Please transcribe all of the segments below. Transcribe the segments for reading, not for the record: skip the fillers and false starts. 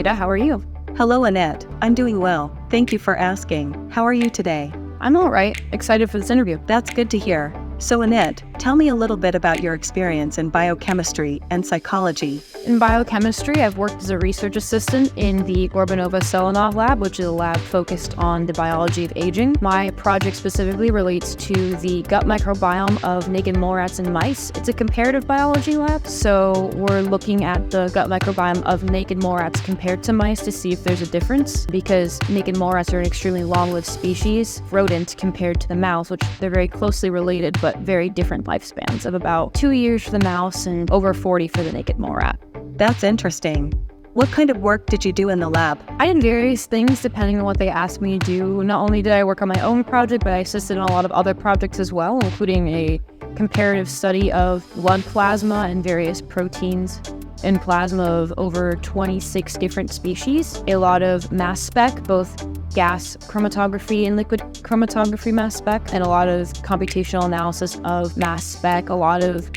Ada. How are you? Hello, Annette. I'm doing well. Thank you for asking. How are you today? I'm all right. Excited for this interview. That's good to hear. So, Annette, tell me a little bit about your experience in biochemistry and psychology. In biochemistry, I've worked as a research assistant in the Gorbanova-Selenov lab, which is a lab focused on the biology of aging. My project specifically relates to the gut microbiome of naked mole rats and mice. It's a comparative biology lab, so we're looking at the gut microbiome of naked mole rats compared to mice to see if there's a difference, because naked mole rats are an extremely long-lived species, rodent, compared to the mouse, which they're very closely related, but very different lifespans of about 2 years for the mouse and over 40 for the naked mole rat. That's interesting. What kind of work did you do in the lab? I did various things depending on what they asked me to do. Not only did I work on my own project, but I assisted in a lot of other projects as well, including a comparative study of blood plasma and various proteins in plasma of over 26 different species. A lot of mass spec, both gas chromatography and liquid chromatography mass spec, and a lot of computational analysis of mass spec, a lot of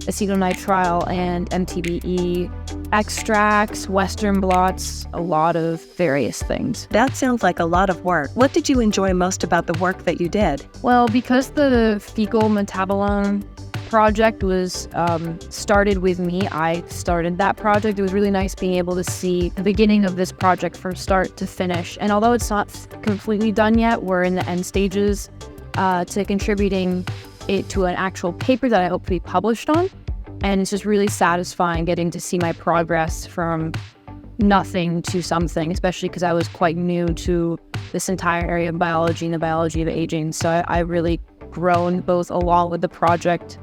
acetonitrile and MTBE extracts, Western blots, a lot of various things. That sounds like a lot of work. What did you enjoy most about the work that you did? Well, because the fecal metabolome project was started with me, I started that project. It was really nice being able to see the beginning of this project from start to finish. And although it's not completely done yet, we're in the end stages to contributing it to an actual paper that I hope to be published on. And it's just really satisfying getting to see my progress from nothing to something, especially because I was quite new to this entire area of biology and the biology of aging. So I really grown both along with the project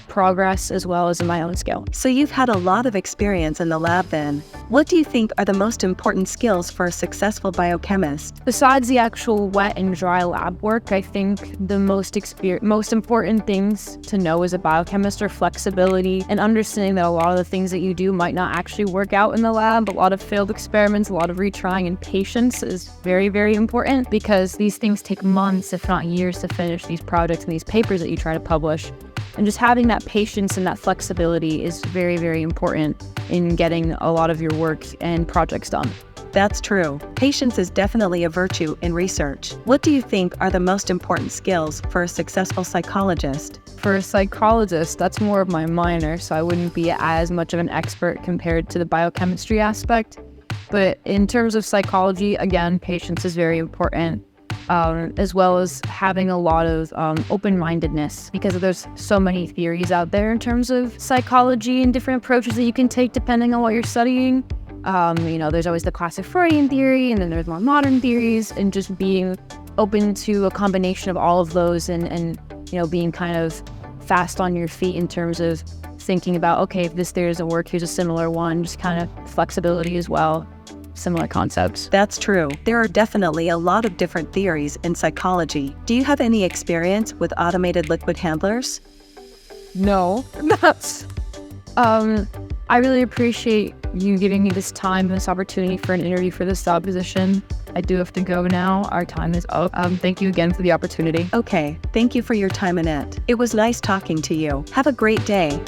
progress as well as in my own skill. So you've had a lot of experience in the lab then. What do you think are the most important skills for a successful biochemist? Besides the actual wet and dry lab work, I think the most important things to know as a biochemist are flexibility and understanding that a lot of the things that you do might not actually work out in the lab. A lot of failed experiments, a lot of retrying, and patience is very, very important, because these things take months, if not years, to finish these projects and these papers that you try to publish. And just having that patience and that flexibility is very, very important in getting a lot of your work and projects done. That's true. Patience is definitely a virtue in research. What do you think are the most important skills for a successful psychologist? For a psychologist, that's more of my minor, so I wouldn't be as much of an expert compared to the biochemistry aspect. But in terms of psychology, again, patience is very important. As well as having a lot of open-mindedness, because there's so many theories out there in terms of psychology and different approaches that you can take depending on what you're studying. There's always the classic Freudian theory, and then there's more modern theories, and just being open to a combination of all of those and being kind of fast on your feet in terms of thinking about, okay, if this theory doesn't work, here's a similar one, just kind of flexibility as well. Similar concepts. That's true. There are definitely a lot of different theories in psychology. Do you have any experience with automated liquid handlers? No. That's I really appreciate you giving me this time and this opportunity for an interview for this job position. I do have to go now. Our time is up. Thank you again for the opportunity. Okay. Thank you for your time, Annette. It was nice talking to you. Have a great day.